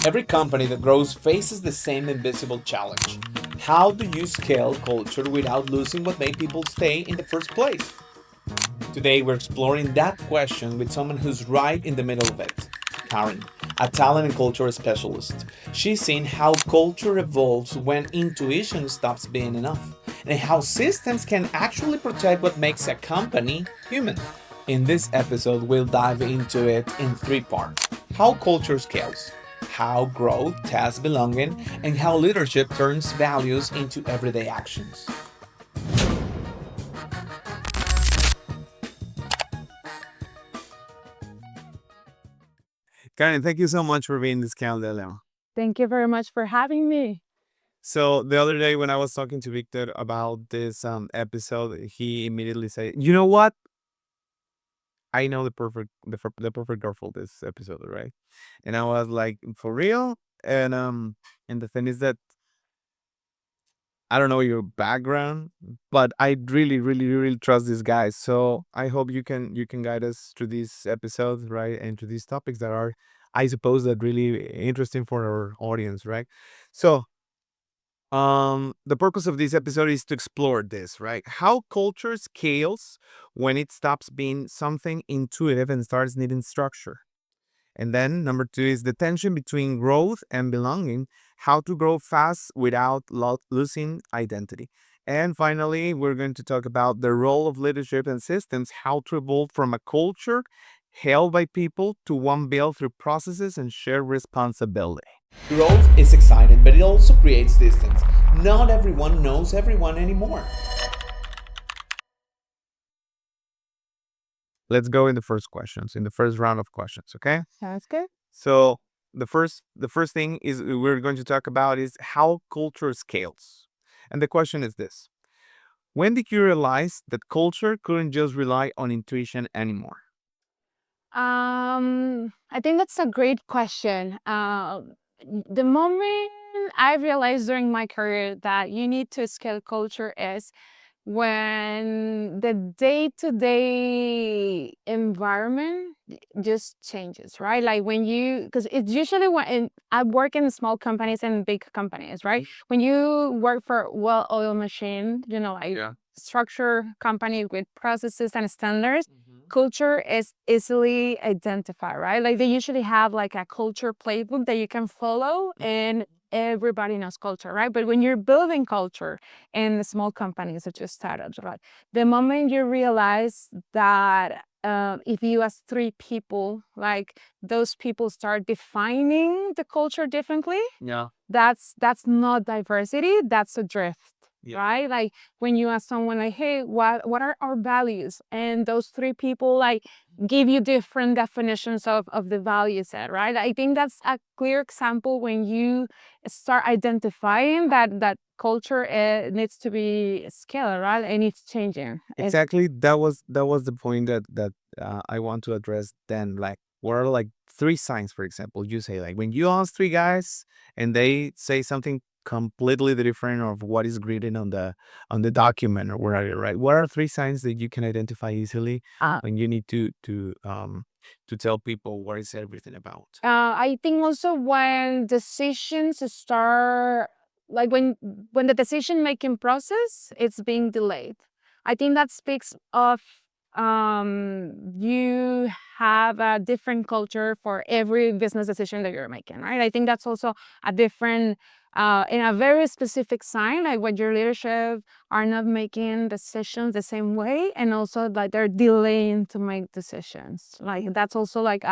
Every company that grows faces the same invisible challenge. How do you scale culture without losing what made people stay in the first place? Today, we're exploring that question with someone who's right in the middle of it. Karen, a talent and culture specialist. She's seen how culture evolves when intuition stops being enough, and how systems can actually protect what makes a company human. In this episode, we'll dive into it in three parts: how culture scales, how growth tests belonging, and how leadership turns values into everyday actions. Karen, thank you so much for being this dilemma. Thank you very much for having me. So the other day when I was talking to Victor about this episode, he immediately said, "You know what? I know the perfect girl for this episode, right?" And I was like, "For real?" And the thing is that I don't know your background, but I really, really, really trust these guys. So I hope you can guide us through these episodes, right, and to these topics that are, I suppose, that really interesting for our audience, right? So the purpose of this episode is to explore this, right? How culture scales when it stops being something intuitive and starts needing structure. And then number two is the tension between growth and belonging, how to grow fast without losing identity. And finally, we're going to talk about the role of leadership and systems, how to evolve from a culture held by people to one built through processes and shared responsibility. Growth is exciting, but it also creates distance. Not everyone knows everyone anymore. Let's go in the first questions, in the first round of questions, okay? Sounds good. So the first thing is we're going to talk about is how culture scales. And the question is this: when did you realize that culture couldn't just rely on intuition anymore? I think that's a great question. The moment I realized during my career that you need to scale culture is when the day-to-day environment just changes, right? Like when you, because it's usually I work in small companies and big companies, right? When you work for well-oiled machine, like Yeah. structure company with processes and standards, Mhm. culture is easily identified, right? Like they usually have like a culture playbook that you can follow, and everybody knows culture, right? But when you're building culture in the small companies such as startups, right? The moment you realize that if you ask three people, like those people start defining the culture differently, Yeah. that's not diversity, that's a drift. Yeah. Right? Like when you ask someone like, hey, what are our values? And those three people like give you different definitions of the value set, right? I think that's a clear example when you start identifying that culture needs to be scaled, right? And it's changing. Exactly. That was the point that I want to address then. Like, what are like three signs, for example? You say like when you ask three guys and they say something completely different of what is written on the document or whatever, right? What are three signs that you can identify easily Uh, when you need to tell people what is everything about? I think also when decisions start, like when the decision making process it's being delayed. I think that speaks of you have a different culture for every business decision that you're making, right? I think that's also a different in a very specific sign, like when your leadership are not making decisions the same way, and also like they're delaying to make decisions. Like that's also like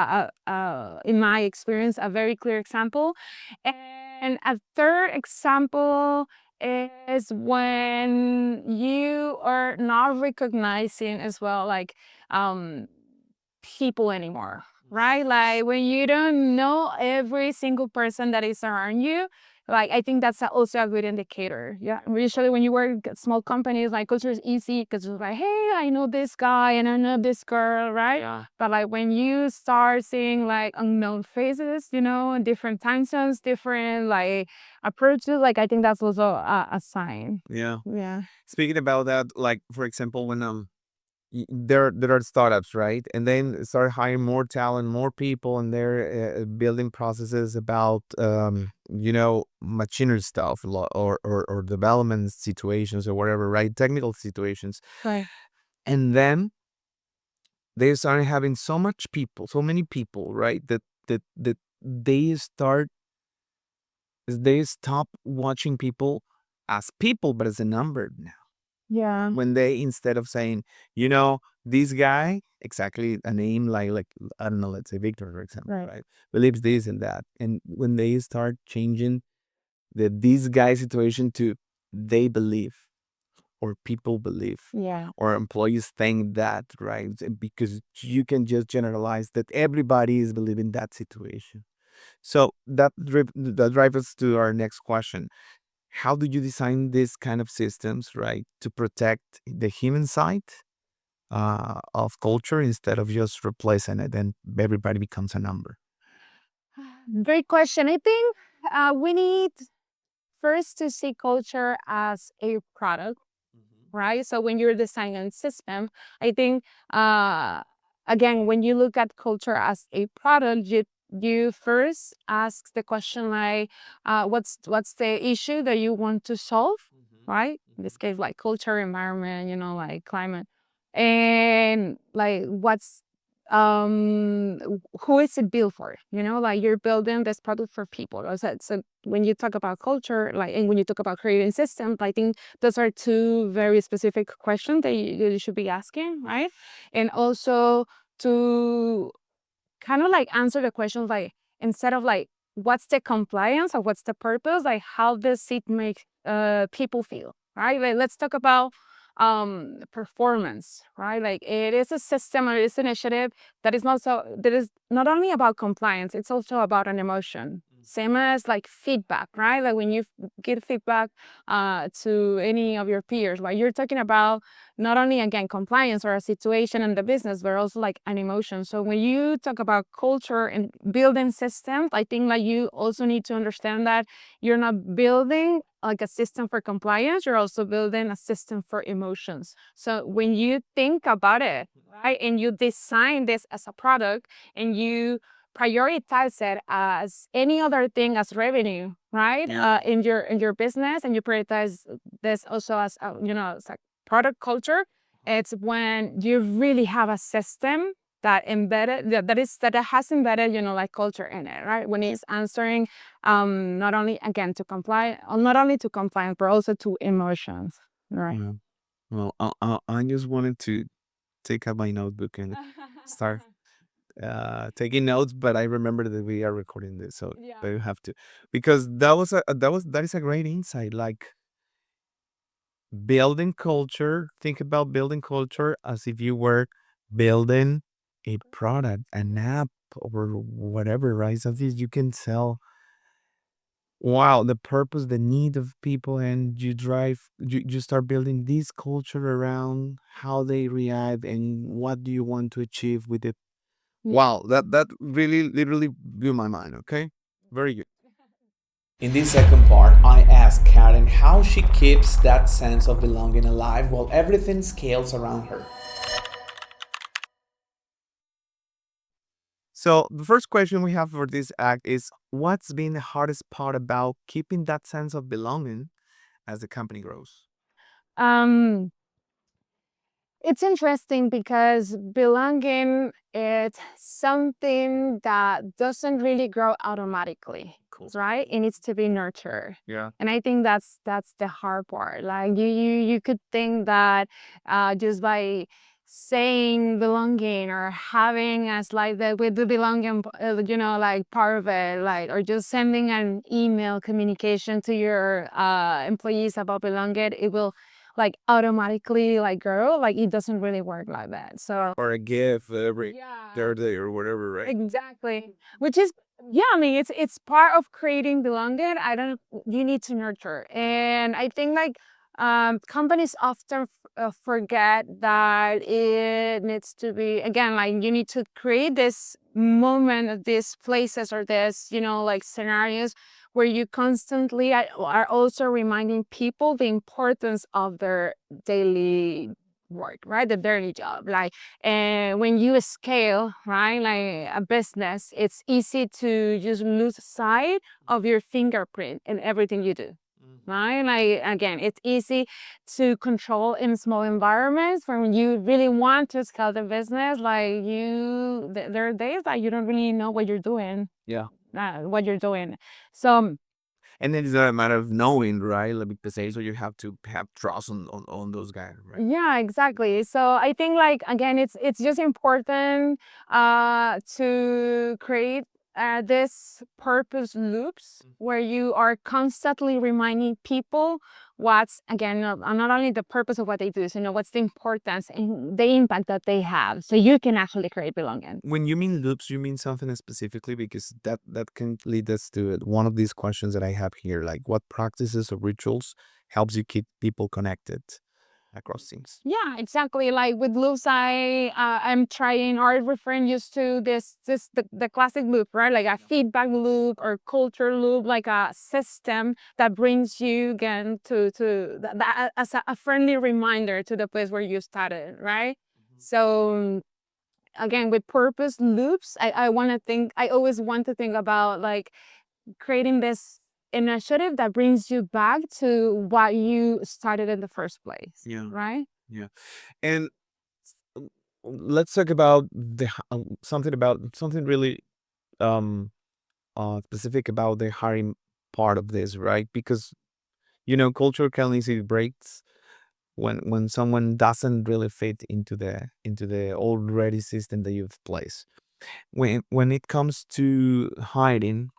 in my experience a very clear example. And a third example is when you are not recognizing as well like um people anymore, right? Like when you don't know every single person that is around you, like I think that's also a good indicator. Yeah, usually when you work at small companies, like culture is easy because it's like, hey, I know this guy and I know this girl, right? Yeah. But like when you start seeing like unknown faces, different time zones, different like approaches, like I think that's also a sign. Yeah. Yeah. Speaking about that, like for example, when there are startups, right? And then start hiring more talent, more people, and they're building processes about machinery stuff, or development situations or whatever, right? Technical situations. Right. And then they started having so much people, so many people, right? That they stop watching people as people, but as a number now. Yeah. When they, instead of saying, this guy, exactly a name like I don't know, let's say Victor, for example, Right. right? Believes this and that. And when they start changing the this guy situation to they believe, or people believe, Yeah. or employees think that, right? Because you can just generalize that everybody is believing that situation. So that drives us to our next question. How do you design this kind of systems, right, to protect the human side of culture instead of just replacing it and everybody becomes a number? Great question. I think we need first to see culture as a product, right? So when you're designing a system, I think again, when you look at culture as a product, you first ask the question like, what's the issue that you want to solve, right? In this case, like culture, environment, like climate, and like who is it built for? Like you're building this product for people. So when you talk about culture, like, and when you talk about creating systems, I think those are two very specific questions that you should be asking, right? And also to kind of like answer the questions like, instead of like what's the compliance or what's the purpose, like how does it make people feel, right? Like let's talk about performance, right? Like it is a system or it's an initiative that is not only about compliance, it's also about an emotion. Same as like feedback, right? Like when you give feedback to any of your peers, right? You're talking about not only again compliance or a situation in the business, but also like an emotion. So when you talk about culture and building systems, I think like you also need to understand that you're not building like a system for compliance, you're also building a system for emotions. So when you think about it, right, and you design this as a product and you prioritize it as any other thing as revenue, right? In your business, and you prioritize this also as as a product culture. It's when you really have a system that embedded that has embedded like culture in it, right? When it's answering not only again to comply, not only to compliance, but also to emotions, right? Yeah. Well, I just wanted to take out my notebook and start taking notes, but I remember that we are recording this, so Yeah. I have to, because that is a great insight. Like building culture, think about building culture as if you were building a product, an app, or whatever, right? Something you can sell. Wow, the purpose, the need of people, and you start building this culture around how they react and what do you want to achieve with it. Wow, that really literally blew my mind. Okay, very good. In this second part, I ask Karen how she keeps that sense of belonging alive while everything scales around her. So, the first question we have for this act is, what's been the hardest part about keeping that sense of belonging as the company grows? Um, it's interesting because belonging is something that doesn't really grow automatically, Cool. right? It needs to be nurtured. Yeah. And I think that's the hard part. Like you could think that just by saying belonging or having as like the with the belonging like part of it, like, or just sending an email communication to your employees about belonging, it will like automatically like grow. Like it doesn't really work like that. So Or a gift every yeah, third day or whatever, right? exactly. Which is, yeah, I mean, it's part of creating belonging. I don't, you need to nurture. And I think like companies often forget that it needs to be, again, like you need to create this moment, these places or this, like scenarios where you constantly are also reminding people the importance of their daily work, right? The dirty job. Like, and when you scale, right, like a business, it's easy to just lose sight of your fingerprint in everything you do. Right? Like again, it's easy to control in small environments. When you really want to scale the business, like there are days that you don't really know what you're doing. Yeah. What you're doing. So And then it's a matter of knowing, right? Like because also you have to have trust on those guys, right? yeah, exactly. So I think like again, it's just important to create this purpose loops where you are constantly reminding people what's again not only the purpose of what they do, so what's the importance and the impact that they have, so you can actually create belonging. When you mean loops, you mean something specifically because that can lead us to one of these questions that I have here, like what practices or rituals helps you keep people connected across teams? Yeah, exactly. Like with loops, I'm trying or referring just to the classic loop, right? Like a feedback loop or culture loop, like a system that brings you again to that as a friendly reminder to the place where you started, right? So again, with purpose loops, I always want to think about like creating this initiative that brings you back to what you started in the first place, Yeah, right? yeah. And um, let's talk about something about something really um specific about the hiring part of this, right? Because culture can easily breaks when someone doesn't really fit into the already system that you've placed. When it comes to hiring,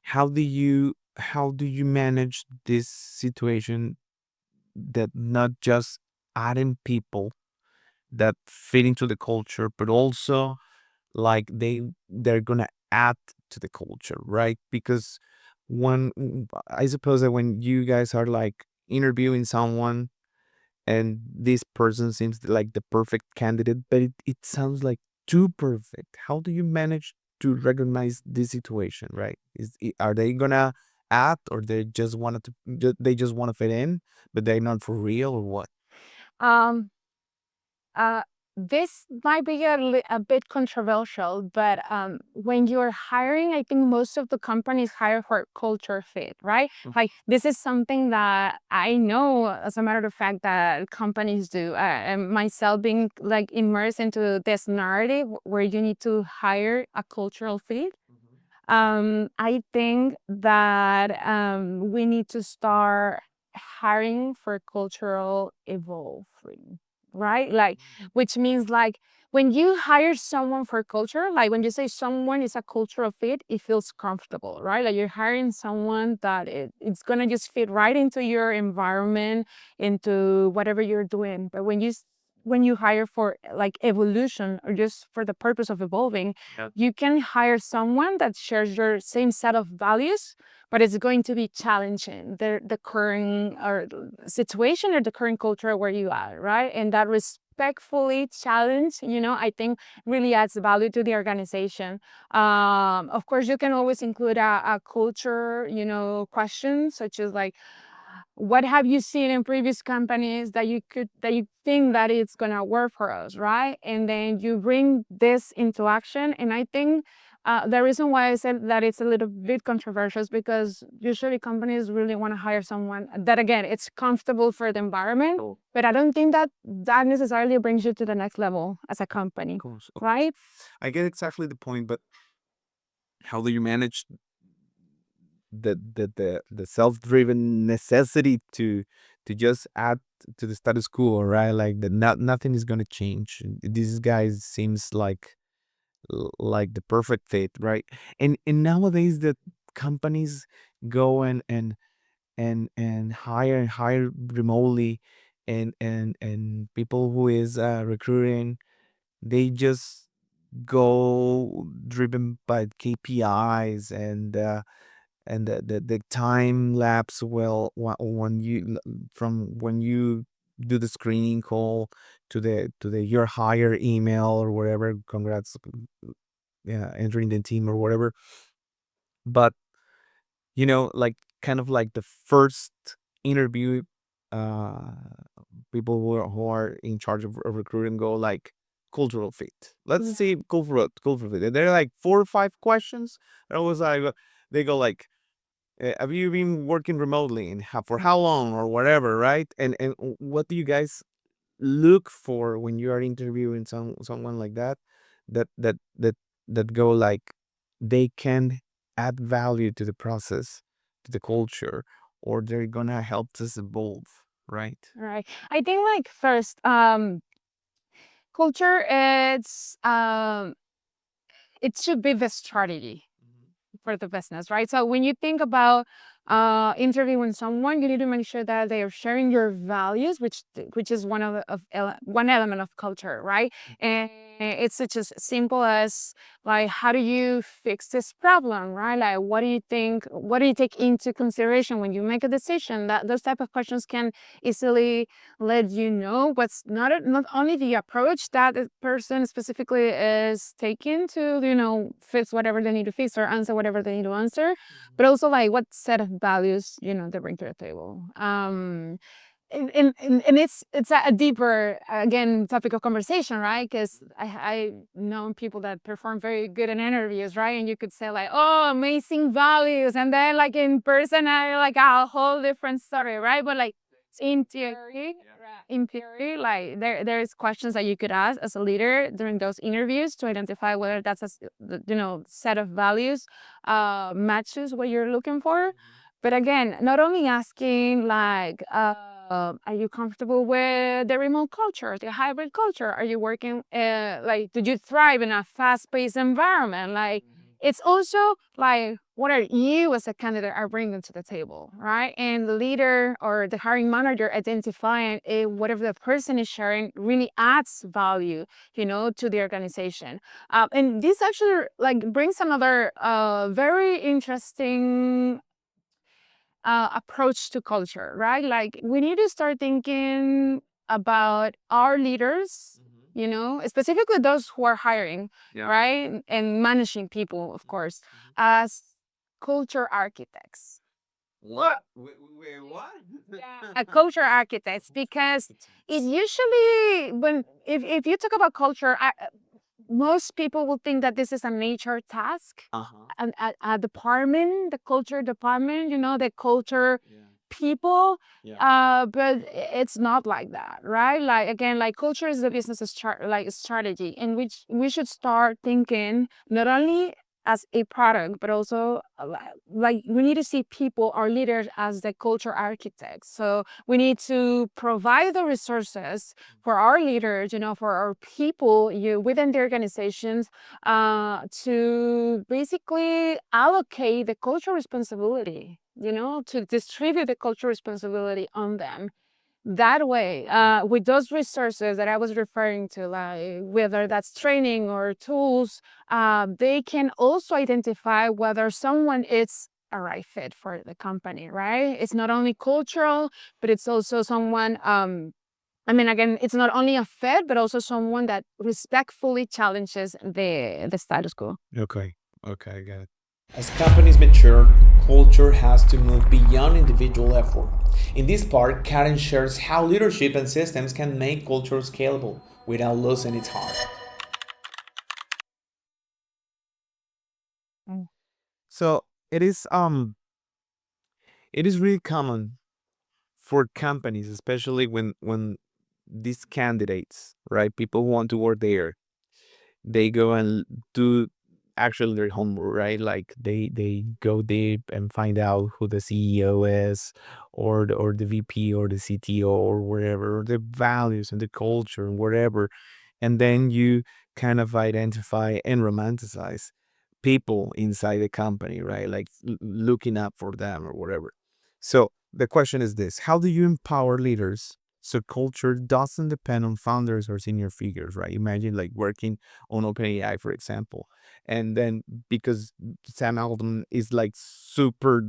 how do you manage this situation that not just adding people that fit into the culture, but also like they're gonna add to the culture, right? Because I suppose that when you guys are like interviewing someone and this person seems like the perfect candidate, but it sounds like too perfect. How do you manage to recognize this situation, right? Are they gonna act, or they just want to fit in, but they're not for real, or what? Um, uh, this might be a bit controversial, but when you're hiring, I think most of the companies hire for culture fit, right? Like this is something that I know, as a matter of fact, that companies do. And myself being like immersed into this narrative where you need to hire a cultural fit. I think that we need to start hiring for cultural evolving, right? Like, which means like when you hire someone for culture, like when you say someone is a cultural fit, it feels comfortable, right? Like you're hiring someone that it's gonna just fit right into your environment, into whatever you're doing. But when you hire for like evolution or just for the purpose of evolving, you can hire someone that shares your same set of values, but it's going to be challenging the current or situation or the current culture where you are, right? And that respectfully challenge, I think really adds value to the organization. Of course, you can always include a culture, question such as like, what have you seen in previous companies that you think that it's gonna work for us, right? And then you bring this into action. And I think the reason why I said that it's a little bit controversial is because usually companies really want to hire someone that again it's comfortable for the environment, but I don't think that that necessarily brings you to the next level as a company, Course. right? I get exactly the point, but how do you manage the self-driven necessity to just add to the status quo, right? Like that nothing is gonna change. This guy seems like the perfect fit, right? And nowadays the companies go and hire remotely, and people who is recruiting, they just go driven by KPIs and the time lapse. Well, when from when you do the screening call to the your hire email or whatever, congrats, yeah, entering the team or whatever. But like kind of like the first interview, uh people who are in charge of recruiting go like cultural fit. Let's say cultural fit. They're like 4 or 5 questions. And I was like, they go like, have you been working remotely and for how long or whatever, right? And what do you guys look for when you are interviewing someone like that, that that that that go like they can add value to the process, to the culture, or they're gonna help us evolve, right? Right. I think like first, culture, it should be the strategy for the business, right? So when you think about interviewing someone, you need to make sure that they are sharing your values, which is one element of culture, right? And it's such as simple as like, how do you fix this problem, right? Like, what do you think? What do you take into consideration when you make a decision? That those type of questions can easily let you know what's not only the approach that the person specifically is taking to fix whatever they need to fix or answer whatever they need to answer, but also like what set of values they bring to the table. And it's a deeper again topic of conversation, right? Because I know people that perform very good in interviews, right? And you could say like, oh, amazing values, and then like in person I like a whole different story, right? But like in theory, like there's questions that you could ask as a leader during those interviews to identify whether that's set of values matches what you're looking for. But again, not only asking like, are you comfortable with the remote culture, the hybrid culture? Are you working, like, did you thrive in a fast-paced environment? Like, it's also like, what are you as a candidate are bringing to the table, right? And the leader or the hiring manager identifying if whatever the person is sharing really adds value, to the organization. And this actually like brings another very interesting approach to culture, right? Like we need to start thinking about our leaders, specifically those who are hiring, Yeah. right? And managing people, of course, as culture architects. What? Wait, what? A culture architects, because it usually when if you talk about culture, most people will think that this is a nature task, Uh-huh. a department, the culture department, the culture Yeah. people. Yeah. But it's not like that, right? Like again, like culture is the business's like strategy, in which we should start thinking not only as a product, but also like we need to see people, our leaders, as the culture architects. So we need to provide the resources for our leaders, for our people within the organizations, to basically allocate the cultural responsibility, to distribute the cultural responsibility on them. That way, with those resources that I was referring to, like whether that's training or tools, they can also identify whether someone is a right fit for the company, right? It's not only cultural, but it's also someone, I mean, again, it's not only a fit, but also someone that respectfully challenges the status quo. Okay. Okay, I got it. As companies mature, culture has to move beyond individual effort. In this part, Karen shares how leadership and systems can make culture scalable without losing its heart. Mm. So it is really common for companies, especially when these candidates, right? People who want to work there, they go and do actually their homework, right? Like they go deep and find out who the CEO is, or the VP or the CTO or wherever, or the values and the culture and whatever. And then you kind of identify and romanticize people inside the company, right? Like looking up for them or whatever. So the question is this: how do you empower leaders so culture doesn't depend on founders or senior figures, right? Imagine like working on OpenAI, for example, and then because Sam Altman is like super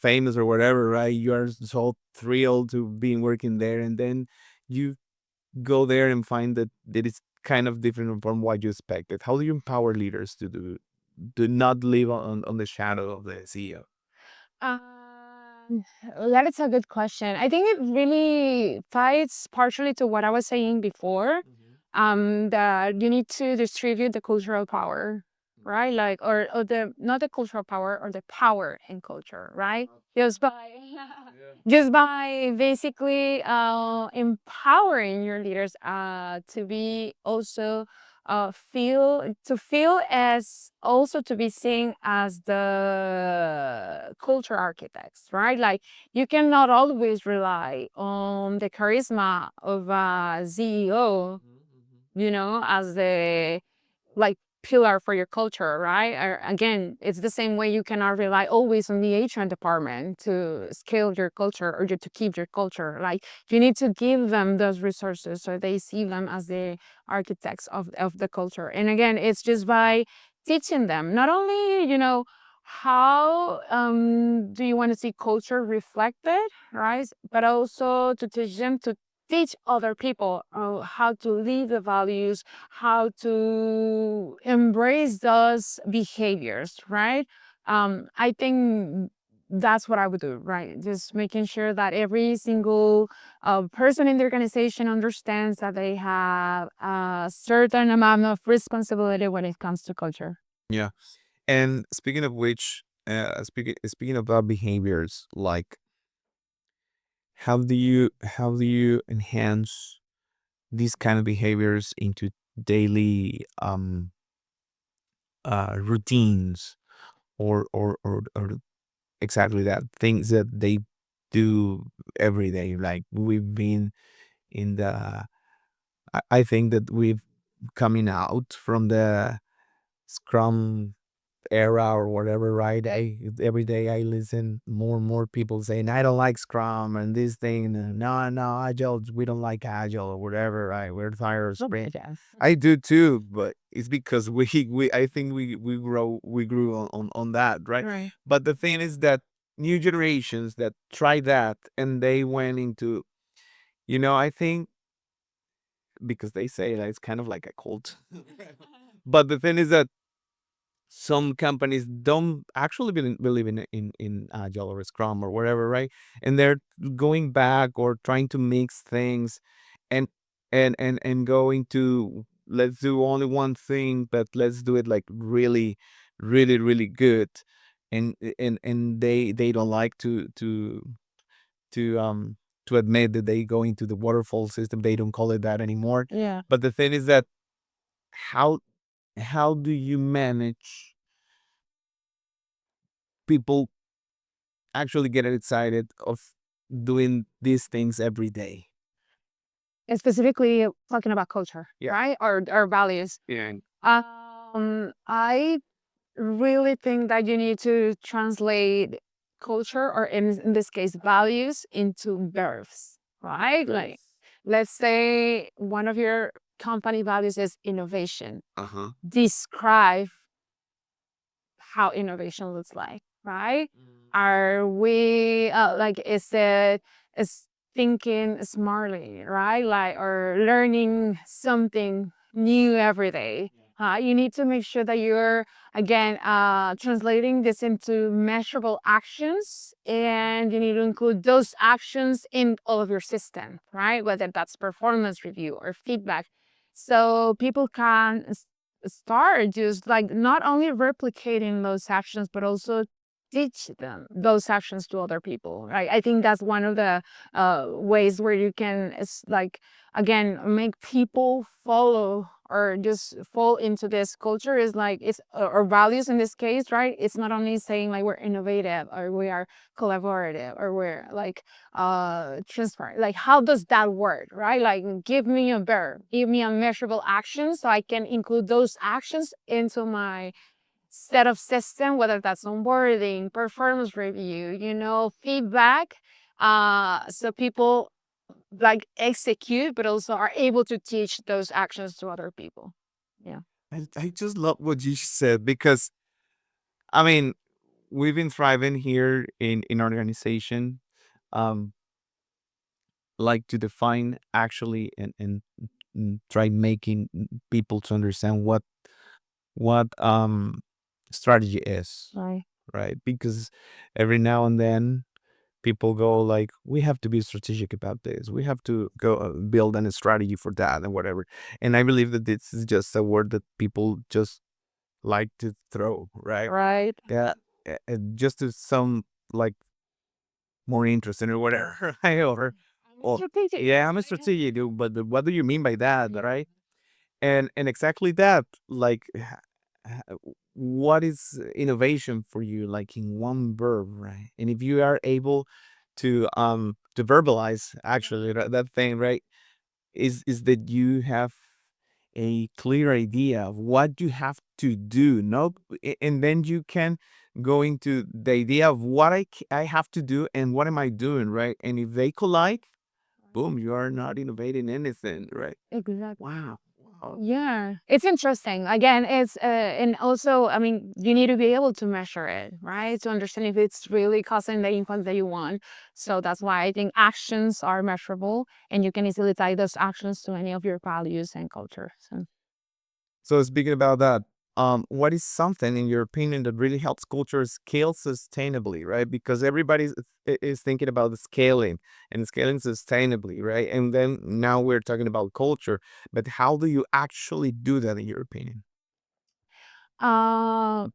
famous or whatever, right? You are so thrilled to be working there, and then you go there and find that it's kind of different from what you expected. How do you empower leaders to not live on the shadow of the CEO? That is a good question. I think it really ties partially to what I was saying before. That you need to distribute the cultural power, right? Like, or the not the cultural power or the power in culture, right? Just by just by basically empowering your leaders to be also feel as also to be seen as the culture architects, right? Like you cannot always rely on the charisma of a CEO, as the like pillar for your culture, right? Or again, it's the same way you cannot rely always on the HR department to scale your culture or to keep your culture. Like you need to give them those resources so they see them as the architects of the culture. And again, it's just by teaching them not only, how do you want to see culture reflected, right? But also to teach them to teach other people how to live the values, how to embrace those behaviors, right? I think that's what I would do, right? Just making sure that every single person in the organization understands that they have a certain amount of responsibility when it comes to culture. Yeah. And speaking of which, speaking about behaviors, like how do you enhance these kind of behaviors into daily routines, or exactly that, things that they do every day. Like we've been in the I think that we've coming out from the Scrum era or whatever, right? Every day I listen more and more people saying I don't like Scrum and this thing. And no, no, Agile. We don't like Agile or whatever, right? We're tired of sprint. Yes. I do too, but it's because we I think we grew on that, right? Right. But the thing is that new generations that try that and they went into, I think because they say that it's kind of like a cult. But the thing is that some companies don't actually believe in Agile or Scrum or whatever, right? And they're going back or trying to mix things, and and going to, let's do only one thing, but let's do it like really, really, really good. And they don't like to to admit that they go into the waterfall system. They don't call it that anymore. Yeah. But the thing is that how how do you manage people actually get excited of doing these things every day? And specifically talking about culture, Yeah. right? Or values. Yeah. I really think that you need to translate culture, or in this case values, into verbs, right? Like let's say one of your company values is innovation. Uh-huh. Describe how innovation looks like, right? Are we like is thinking smartly, right? Like or learning something new every day. You need to make sure that you're again translating this into measurable actions, and you need to include those actions in all of your system, right? Whether that's performance review or feedback, so people can start just like not only replicating those actions but also teach them those actions to other people, right? I think that's one of the ways where you can like again make people follow or just fall into this culture, is like it's or values in this case, right? It's not only saying like we're innovative or we are collaborative or we're like transparent. Like how does that work, right? Like give me a verb, give me a measurable action so I can include those actions into my set of system, whether that's onboarding, performance review, feedback, so people like execute but also are able to teach those actions to other people. Yeah. I just love what you said, because I mean, we've been thriving here in our organization, um, like to define actually, and try making people to understand what strategy is, Right. right? Because every now and then people go like, we have to be strategic about this. We have to go build a strategy for that and whatever. And I believe that this is just a word that people just like to throw, right? Right. Yeah, just to sound like more interesting or whatever, right? Or Strategic. yeah, I'm a strategic, dude, but what do you mean by that, right? And exactly that, like, what is innovation for you, like in one verb, right? And if you are able to verbalize actually that thing, right, is that you have a clear idea of what you have to do, no, and then you can go into the idea of what I have to do and what am I doing, right? And if they collide, boom, you are not innovating anything, right? Exactly. Wow. Yeah, it's interesting. Again, it's and also, I mean, you need to be able to measure it, right? To understand if it's really causing the impact that you want. So that's why I think actions are measurable, and you can easily tie those actions to any of your values and culture. So, So speaking about that, what is something in your opinion that really helps culture scale sustainably, right? Because everybody is thinking about the scaling and scaling sustainably, right? And then now we're talking about culture, but how do you actually do that in your opinion? uh,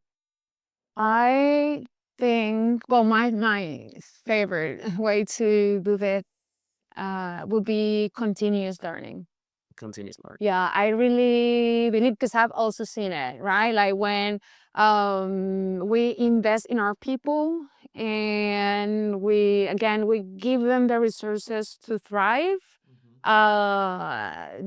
I think, well, my favorite way to do it would be continuous learning. Continuous learning. Yeah, I really believe because I've also seen it, right? Like when we invest in our people and we give them the resources to thrive.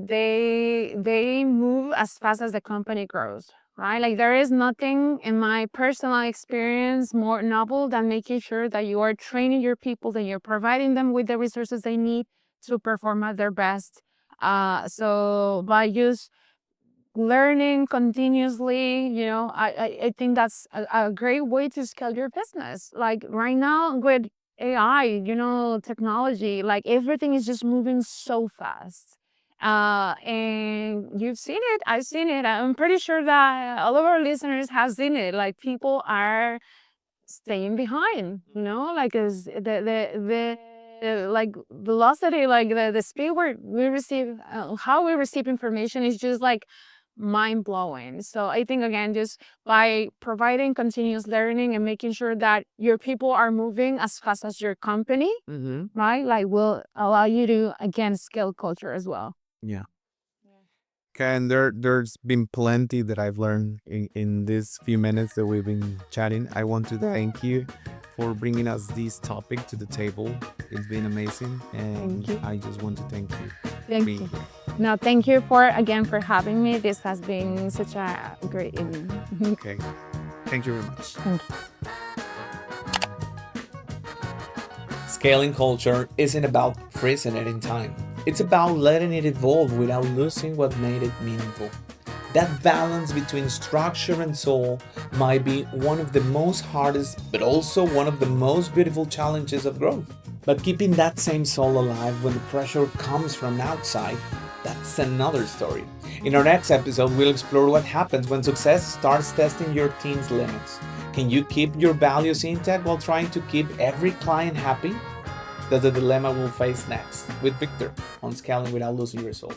They move as fast as the company grows, right? Like there is nothing in my personal experience more novel than making sure that you are training your people, that you're providing them with the resources they need to perform at their best. So by just learning continuously, I think that's a great way to scale your business. Like right now with AI, technology, like everything is just moving so fast. And you've seen it, I've seen it. I'm pretty sure that all of our listeners have seen it. Like people are staying behind, like is the like velocity, like the speed we receive, how we receive information is just like mind blowing. So I think again, just by providing continuous learning and making sure that your people are moving as fast as your company, Mm-hmm. right? Like will allow you to again scale culture as well. Yeah. Okay, and there's been plenty that I've learned in these few minutes that we've been chatting. I want to thank you for bringing us this topic to the table. It's been amazing, and Thank you. I just want to thank you for Thank being you. here. No, thank you for having me. This has been such a great evening. Okay, thank you very much. Thank you. Scaling culture isn't about freezing it in time. It's about letting it evolve without losing what made it meaningful. That balance between structure and soul might be one of the most hardest, but also one of the most beautiful challenges of growth. But keeping that same soul alive when the pressure comes from outside, that's another story. In our next episode, we'll explore what happens when success starts testing your team's limits. Can you keep your values intact while trying to keep every client happy? That's the dilemma we'll face next with Victor on Scaling Without Losing Your Soul.